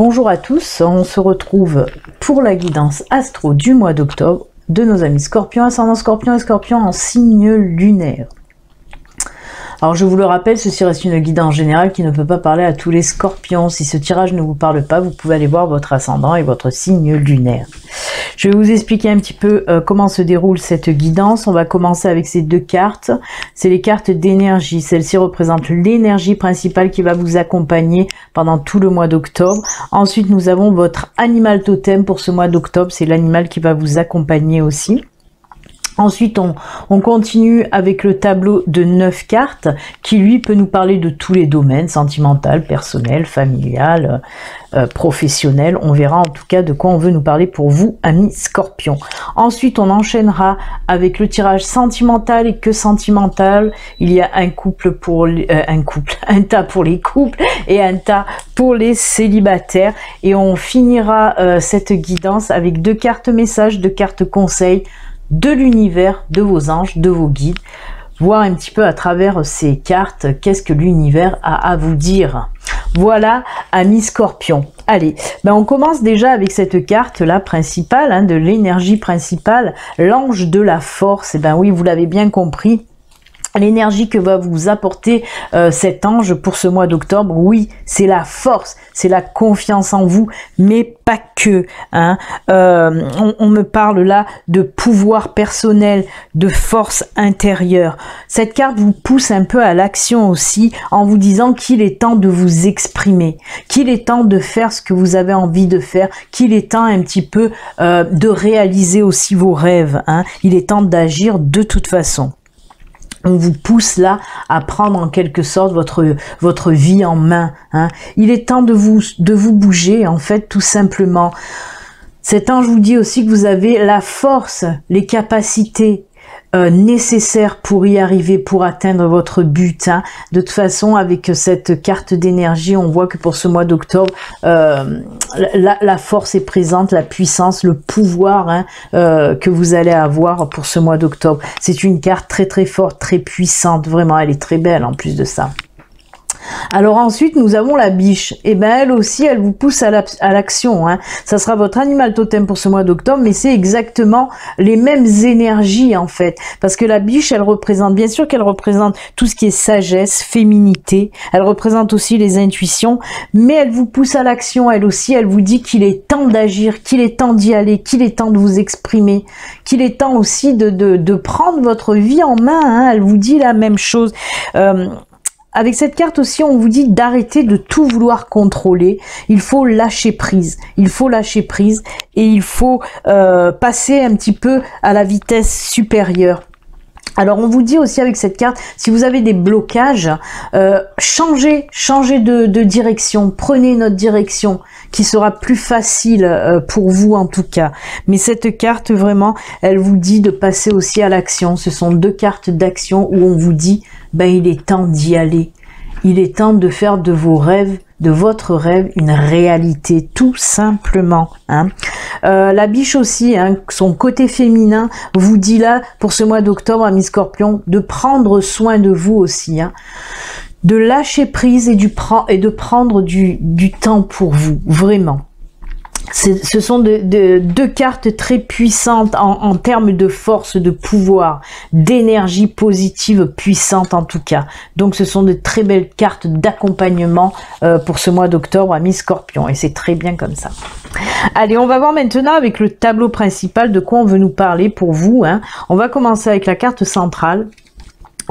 Bonjour à tous, on se retrouve pour la guidance astro du mois d'octobre de nos amis Scorpion, ascendant Scorpion et Scorpion en signe lunaire. Alors je vous le rappelle, ceci reste une guidance générale qui ne peut pas parler à tous les Scorpions. Si ce tirage ne vous parle pas, vous pouvez aller voir votre ascendant et votre signe lunaire. Je vais vous expliquer un petit peu comment se déroule cette guidance. On va commencer avec ces deux cartes. C'est les cartes d'énergie. Celle-ci représente l'énergie principale qui va vous accompagner pendant tout le mois d'octobre. Ensuite, nous avons votre animal totem pour ce mois d'octobre. C'est l'animal qui va vous accompagner aussi. Ensuite, on continue avec le tableau de 9 cartes qui, lui, peut nous parler de tous les domaines, sentimental, personnel, familial, professionnel. On verra en tout cas de quoi on veut nous parler pour vous, amis Scorpions. Ensuite, on enchaînera avec le tirage sentimental et que sentimental. Il y a un couple pour un tas pour les couples et un tas pour les célibataires. Et on finira cette guidance avec 2 cartes messages, 2 cartes conseils de l'univers, de vos anges, de vos guides, voir un petit peu à travers ces cartes, qu'est-ce que l'univers a à vous dire. Voilà, amis Scorpions. Allez, on commence déjà avec cette carte là principale, de l'énergie principale, l'ange de la force. Et oui, vous l'avez bien compris. L'énergie que va vous apporter cet ange pour ce mois d'octobre, oui, c'est la force, c'est la confiance en vous, mais pas que. On me parle là de pouvoir personnel, de force intérieure. Cette carte vous pousse un peu à l'action aussi, en vous disant qu'il est temps de vous exprimer, qu'il est temps de faire ce que vous avez envie de faire, qu'il est temps un petit peu de réaliser aussi vos rêves. Il est temps d'agir de toute façon. On vous pousse là à prendre en quelque sorte votre vie en main. Il est temps de vous bouger, en fait, tout simplement. Cet ange vous dit aussi que vous avez la force, les capacités nécessaires pour y arriver, pour atteindre votre but. De toute façon, avec cette carte d'énergie, on voit que pour ce mois d'octobre, la force est présente, la puissance, le pouvoir que vous allez avoir pour ce mois d'octobre. C'est une carte très très forte, très puissante, vraiment, elle est très belle en plus de ça. Alors ensuite, nous avons la biche. Et elle aussi, elle vous pousse à l'action. Ça sera votre animal totem pour ce mois d'octobre, mais c'est exactement les mêmes énergies en fait. Parce que la biche, elle représente, bien sûr qu'elle représente tout ce qui est sagesse, féminité. Elle représente aussi les intuitions, mais elle vous pousse à l'action. Elle aussi, elle vous dit qu'il est temps d'agir, qu'il est temps d'y aller, qu'il est temps de vous exprimer, qu'il est temps aussi de prendre votre vie en main. Elle vous dit la même chose. Avec cette carte aussi, on vous dit d'arrêter de tout vouloir contrôler. Il faut lâcher prise. Il faut lâcher prise et il faut passer un petit peu à la vitesse supérieure. Alors on vous dit aussi avec cette carte, si vous avez des blocages, changez de direction, prenez une autre direction qui sera plus facile pour vous en tout cas. Mais cette carte vraiment, elle vous dit de passer aussi à l'action. Ce sont 2 cartes d'action où on vous dit, il est temps d'y aller. Il est temps de faire de vos rêves, de votre rêve, une réalité, tout simplement. La biche aussi, son côté féminin, vous dit là, pour ce mois d'octobre, amis Scorpion, de prendre soin de vous aussi. De lâcher prise et de prendre du temps pour vous, vraiment. Ce sont 2 cartes très puissantes en termes de force, de pouvoir, d'énergie positive puissante en tout cas. Donc ce sont de très belles cartes d'accompagnement pour ce mois d'octobre, amis Scorpion. Et c'est très bien comme ça. Allez, on va voir maintenant avec le tableau principal de quoi on veut nous parler pour vous. On va commencer avec la carte centrale.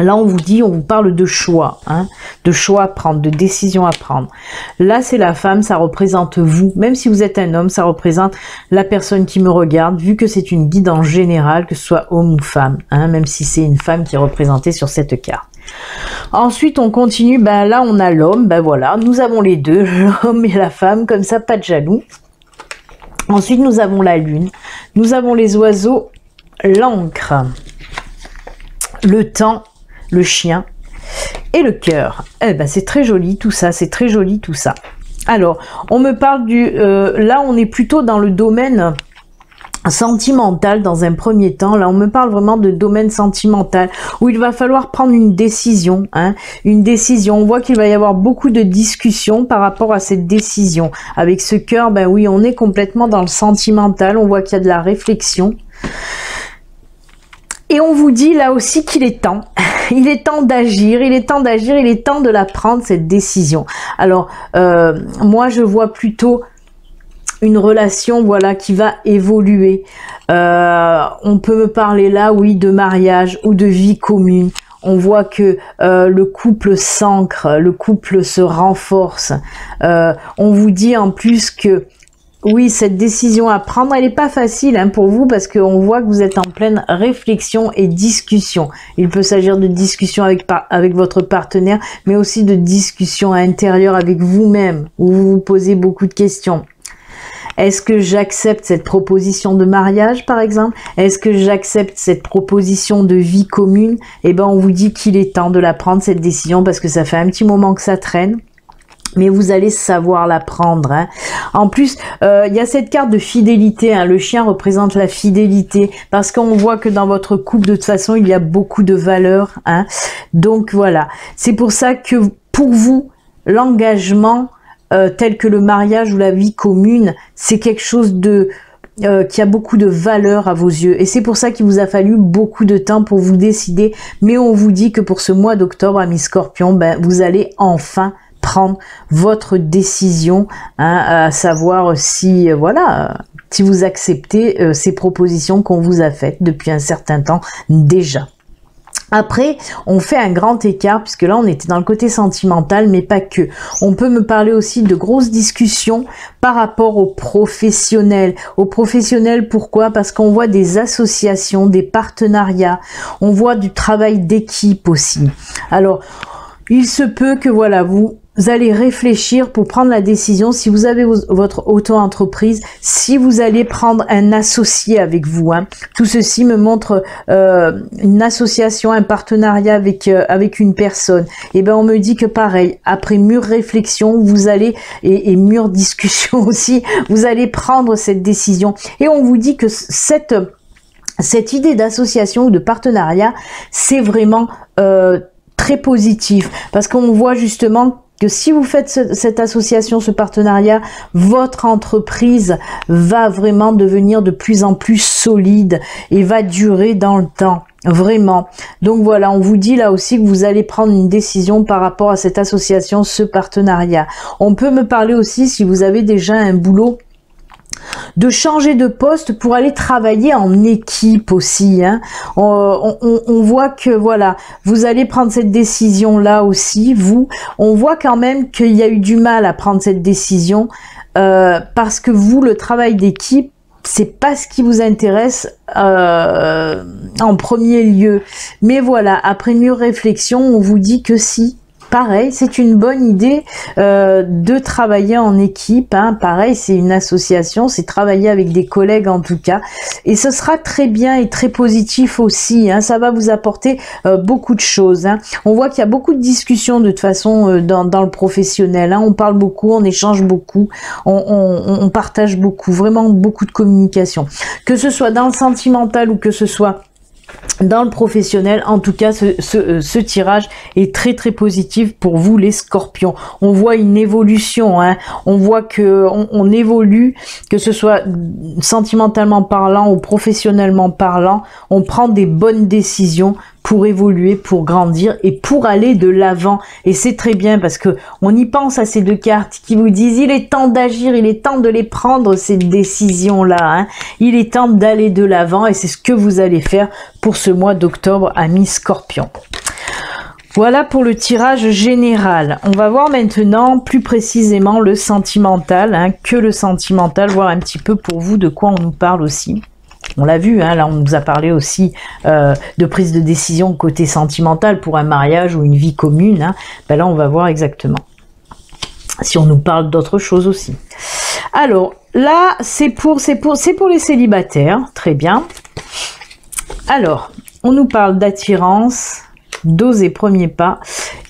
Là, on vous parle de choix, de choix à prendre, de décisions à prendre. Là, c'est la femme, ça représente vous. Même si vous êtes un homme, ça représente la personne qui me regarde, vu que c'est une guide en général, que ce soit homme ou femme, même si c'est une femme qui est représentée sur cette carte. Ensuite, on continue, là, on a l'homme, voilà, nous avons les deux, l'homme et la femme, comme ça, pas de jaloux. Ensuite, nous avons la lune, nous avons les oiseaux, l'encre, le temps, le chien et le cœur. C'est très joli tout ça, c'est très joli tout ça. Alors, on me parle là on est plutôt dans le domaine sentimental dans un premier temps. Là, on me parle vraiment de domaine sentimental où il va falloir prendre une décision, hein, une décision. On voit qu'il va y avoir beaucoup de discussions par rapport à cette décision. Avec ce cœur, ben oui, on est complètement dans le sentimental. On voit qu'il y a de la réflexion. Et on vous dit là aussi qu'il est temps. Il est temps d'agir, il est temps d'agir, il est temps de la prendre, cette décision. Alors, moi, je vois plutôt une relation, voilà, qui va évoluer. On peut me parler là, oui, de mariage ou de vie commune. On voit que le couple s'ancre, le couple se renforce. On vous dit en plus que oui, cette décision à prendre, elle n'est pas facile hein, pour vous parce qu'on voit que vous êtes en pleine réflexion et discussion. Il peut s'agir de discussion avec votre partenaire, mais aussi de discussion intérieure avec vous-même, où vous vous posez beaucoup de questions. Est-ce que j'accepte cette proposition de mariage, par exemple? Est-ce que j'accepte cette proposition de vie commune? Eh ben, on vous dit qu'il est temps de la prendre, cette décision, parce que ça fait un petit moment que ça traîne. Mais vous allez savoir la prendre. Hein. En plus, il y a cette carte de fidélité. Hein. Le chien représente la fidélité parce qu'on voit que dans votre couple, de toute façon, il y a beaucoup de valeurs. Hein. Donc voilà, c'est pour ça que pour vous, l'engagement tel que le mariage ou la vie commune, c'est quelque chose de qui a beaucoup de valeur à vos yeux. Et c'est pour ça qu'il vous a fallu beaucoup de temps pour vous décider. Mais on vous dit que pour ce mois d'octobre, amis Scorpions, ben, vous allez enfin prendre votre décision, hein, à savoir si voilà, si vous acceptez ces propositions qu'on vous a faites depuis un certain temps déjà. Après, on fait un grand écart, puisque là, on était dans le côté sentimental, mais pas que. On peut me parler aussi de grosses discussions par rapport aux professionnels. Aux professionnels, pourquoi? Parce qu'on voit des associations, des partenariats, on voit du travail d'équipe aussi. Alors, il se peut que, voilà, vous allez réfléchir pour prendre la décision, si vous avez votre auto-entreprise, si vous allez prendre un associé avec vous. Hein. Tout ceci me montre une association, un partenariat avec une personne. Et ben on me dit que pareil, après mûre réflexion, vous allez, et mûre discussion aussi, vous allez prendre cette décision. Et on vous dit que cette idée d'association ou de partenariat, c'est vraiment très positif, parce qu'on voit justement que si vous faites cette association, ce partenariat, votre entreprise va vraiment devenir de plus en plus solide et va durer dans le temps. Vraiment. Donc voilà, on vous dit là aussi que vous allez prendre une décision par rapport à cette association, ce partenariat. On peut me parler aussi, si vous avez déjà un boulot, de changer de poste pour aller travailler en équipe aussi. Hein. On voit que voilà, vous allez prendre cette décision là aussi. Vous, on voit quand même qu'il y a eu du mal à prendre cette décision parce que vous, le travail d'équipe, c'est pas ce qui vous intéresse en premier lieu. Mais voilà, après mûre réflexion, on vous dit que si. Pareil, c'est une bonne idée de travailler en équipe. Hein. Pareil, c'est une association, c'est travailler avec des collègues en tout cas. Et ce sera très bien et très positif aussi. Hein. Ça va vous apporter beaucoup de choses. Hein. On voit qu'il y a beaucoup de discussions de toute façon dans le professionnel. Hein. On parle beaucoup, on échange beaucoup, on partage beaucoup, vraiment beaucoup de communication. Que ce soit dans le sentimental ou que ce soit dans le professionnel, en tout cas, ce tirage est très très positif pour vous les Scorpions. On voit une évolution, hein. On voit que on évolue, que ce soit sentimentalement parlant ou professionnellement parlant. On prend des bonnes décisions pour évoluer, pour grandir et pour aller de l'avant. Et c'est très bien parce que on y pense à ces deux cartes qui vous disent il est temps d'agir, il est temps de les prendre, ces décisions-là. Hein. Il est temps d'aller de l'avant et c'est ce que vous allez faire pour ce mois d'octobre, amis Scorpions. Voilà pour le tirage général. On va voir maintenant plus précisément le sentimental, hein, que le sentimental, voir un petit peu pour vous de quoi on nous parle aussi. On l'a vu, hein, là on nous a parlé aussi de prise de décision côté sentimental pour un mariage ou une vie commune. Hein. Ben là on va voir exactement si on nous parle d'autre chose aussi. Alors là c'est pour les célibataires, très bien. Alors on nous parle d'attirance, d'oser premier pas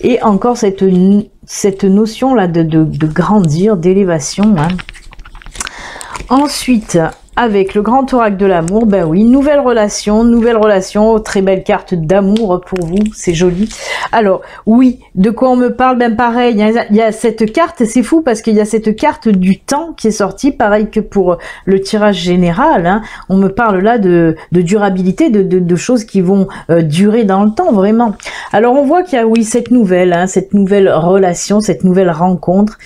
et encore cette notion là de grandir, d'élévation. Hein. Ensuite, avec le grand oracle de l'amour, ben oui, nouvelle relation, très belle carte d'amour pour vous, c'est joli. Alors, oui, de quoi on me parle? Ben pareil, il y a cette carte, c'est fou parce qu'il y a cette carte du temps qui est sortie, pareil que pour le tirage général, hein. On me parle là de durabilité, de choses qui vont durer dans le temps, vraiment. Alors, on voit qu'il y a, oui, cette nouvelle relation, cette nouvelle rencontre.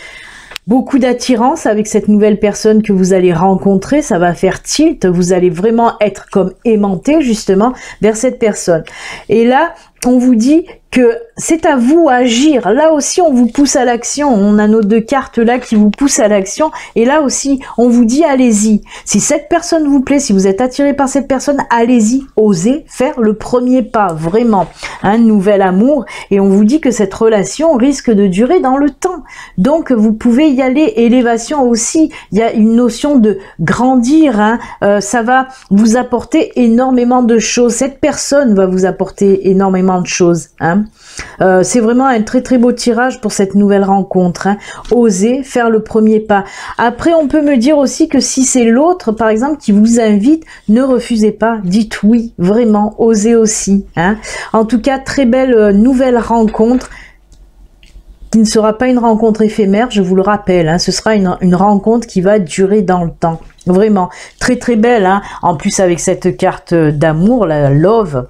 Beaucoup d'attirance avec cette nouvelle personne que vous allez rencontrer, ça va faire tilt, vous allez vraiment être comme aimanté justement vers cette personne. Et là, on vous dit que c'est à vous à agir. Là aussi, on vous pousse à l'action. On a nos deux cartes là qui vous poussent à l'action. Et là aussi, on vous dit allez-y. Si cette personne vous plaît, si vous êtes attiré par cette personne, allez-y, osez faire le premier pas. Vraiment, un nouvel amour. Et on vous dit que cette relation risque de durer dans le temps. Donc, vous pouvez y aller. Élévation aussi. Il y a une notion de grandir. Hein. Ça va vous apporter énormément de choses. Cette personne va vous apporter énormément de choses. Hein. C'est vraiment un très très beau tirage pour cette nouvelle rencontre. Hein. Osez faire le premier pas. Après, on peut me dire aussi que si c'est l'autre, par exemple, qui vous invite, ne refusez pas. Dites oui, vraiment, osez aussi. Hein. En tout cas, très belle nouvelle rencontre qui ne sera pas une rencontre éphémère, je vous le rappelle. Hein. Ce sera une rencontre qui va durer dans le temps. Vraiment, très très belle. Hein. En plus, avec cette carte d'amour, la love,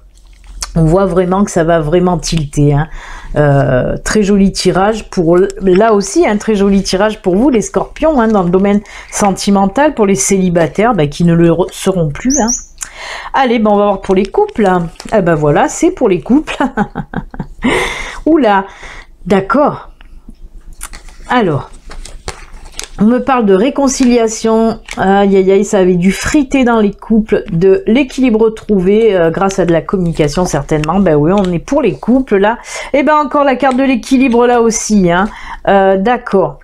on voit vraiment que ça va vraiment tilter. Hein. Très joli tirage pour, là aussi, un très joli tirage pour vous, les scorpions, hein, dans le domaine sentimental, pour les célibataires qui ne le seront plus. Hein. Allez, ben on va voir pour les couples. Hein. Eh ben voilà, c'est pour les couples. Oula, d'accord. Alors, on me parle de réconciliation, aïe aïe aïe, ça avait dû friter dans les couples, de l'équilibre trouvé grâce à de la communication certainement. Ben oui, on est pour les couples là. Et ben encore la carte de l'équilibre là aussi, hein. D'accord.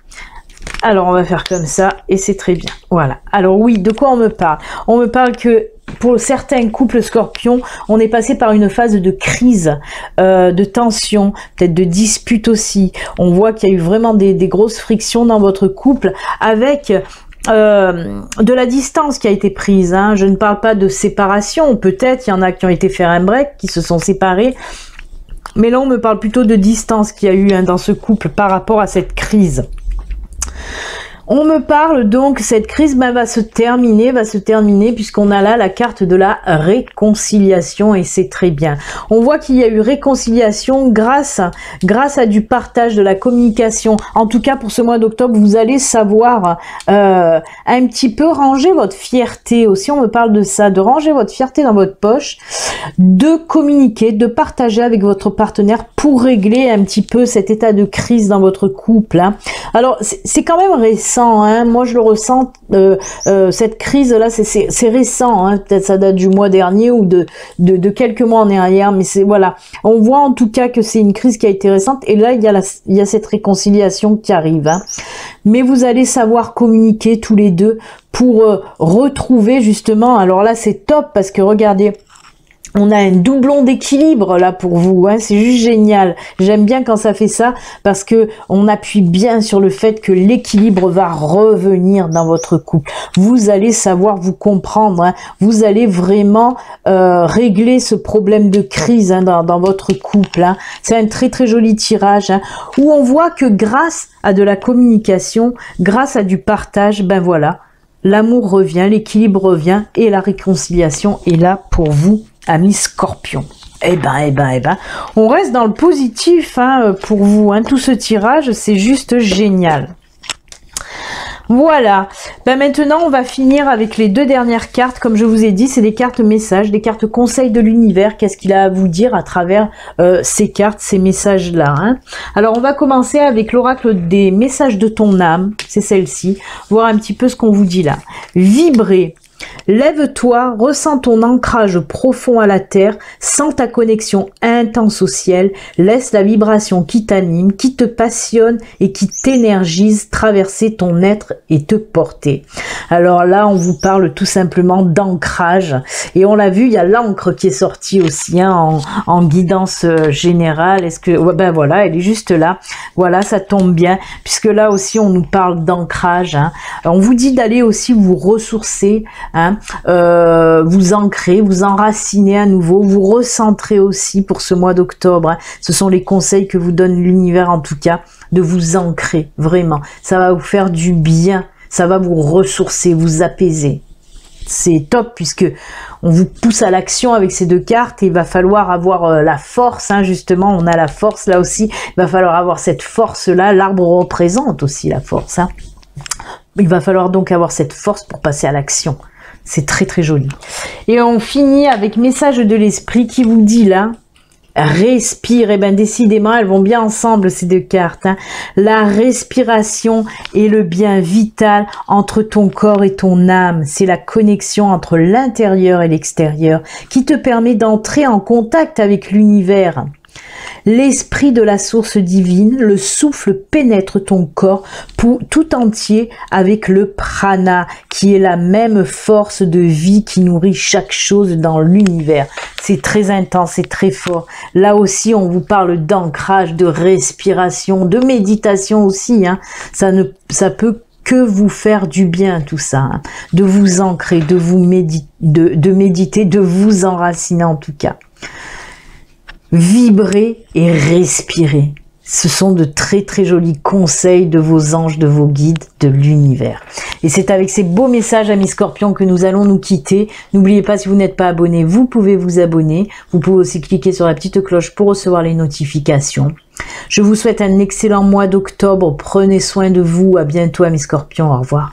Alors on va faire comme ça et c'est très bien. Voilà. Alors oui, de quoi on me parle? On me parle que pour certains couples scorpions, on est passé par une phase de crise, de tension, peut-être de dispute aussi. On voit qu'il y a eu vraiment des grosses frictions dans votre couple avec de la distance qui a été prise. Hein. Je ne parle pas de séparation, peut-être il y en a qui ont été faire un break, qui se sont séparés. Mais là, on me parle plutôt de distance qu'il y a eu dans ce couple par rapport à cette crise. On me parle donc, cette crise va se terminer puisqu'on a là la carte de la réconciliation et c'est très bien. On voit qu'il y a eu réconciliation grâce à du partage, de la communication. En tout cas, pour ce mois d'octobre, vous allez savoir un petit peu ranger votre fierté. Aussi, on me parle de ça, de ranger votre fierté dans votre poche, de communiquer, de partager avec votre partenaire pour régler un petit peu cet état de crise dans votre couple. Hein. Alors, c'est quand même récent. Hein. Moi je le ressens, cette crise là c'est récent, hein. Peut-être ça date du mois dernier ou de quelques mois en arrière, mais c'est voilà, on voit en tout cas que c'est une crise qui a été récente et là il y a cette réconciliation qui arrive, hein. Mais vous allez savoir communiquer tous les deux pour retrouver justement, alors là c'est top parce que regardez, on a un doublon d'équilibre là pour vous, hein, c'est juste génial. J'aime bien quand ça fait ça parce que on appuie bien sur le fait que l'équilibre va revenir dans votre couple. Vous allez savoir vous comprendre, hein, vous allez vraiment régler ce problème de crise, hein, dans votre couple. Hein. C'est un très très joli tirage, hein, où on voit que grâce à de la communication, grâce à du partage, ben voilà, l'amour revient, l'équilibre revient et la réconciliation est là pour vous. Amis Scorpion. Eh ben, on reste dans le positif, hein, pour vous. Hein. Tout ce tirage, c'est juste génial. Voilà. Ben maintenant, on va finir avec les deux dernières cartes. Comme je vous ai dit, c'est des cartes messages, des cartes conseils de l'univers. Qu'est-ce qu'il a à vous dire à travers ces cartes, ces messages-là, hein. Alors, on va commencer avec l'oracle des messages de ton âme. C'est celle-ci. Voir un petit peu ce qu'on vous dit là. Vibrer. Lève-toi, ressens ton ancrage profond à la terre, sens ta connexion intense au ciel, laisse la vibration qui t'anime, qui te passionne et qui t'énergise traverser ton être et te porter. Alors là, on vous parle tout simplement d'ancrage et on l'a vu, il y a l'encre qui est sortie aussi, hein, en guidance générale. Est-ce que, ouais, ben voilà, elle est juste là. Voilà, ça tombe bien puisque là aussi on nous parle d'ancrage. Hein. On vous dit d'aller aussi vous ressourcer hein, vous ancrer, vous enraciner à nouveau, vous recentrer aussi pour ce mois d'octobre, hein. Ce sont les conseils que vous donne l'univers en tout cas, de vous ancrer, vraiment. Ça va vous faire du bien, ça va vous ressourcer, vous apaiser. C'est top puisque on vous pousse à l'action avec ces deux cartes et il va falloir avoir la force, hein, justement, on a la force là aussi, il va falloir avoir cette force là, l'arbre représente aussi la force, hein. Il va falloir donc avoir cette force pour passer à l'action. C'est très très joli. Et on finit avec message de l'esprit qui vous dit là, respire. Et bien décidément elles vont bien ensemble ces deux cartes, hein. La respiration est le bien vital entre ton corps et ton âme. C'est la connexion entre l'intérieur et l'extérieur qui te permet d'entrer en contact avec l'univers. L'esprit de la source divine, le souffle pénètre ton corps tout entier avec le prana, qui est la même force de vie qui nourrit chaque chose dans l'univers. C'est très intense, c'est très fort. Là aussi, on vous parle d'ancrage, de respiration, de méditation aussi, hein. Ça peut que vous faire du bien tout ça, hein. De vous ancrer, de vous méditer, de vous enraciner en tout cas. Vibrer et respirer. Ce sont de très très jolis conseils de vos anges, de vos guides, de l'univers. Et c'est avec ces beaux messages, amis scorpions, que nous allons nous quitter. N'oubliez pas, si vous n'êtes pas abonné, vous pouvez vous abonner. Vous pouvez aussi cliquer sur la petite cloche pour recevoir les notifications. Je vous souhaite un excellent mois d'octobre. Prenez soin de vous. À bientôt, amis scorpions. Au revoir.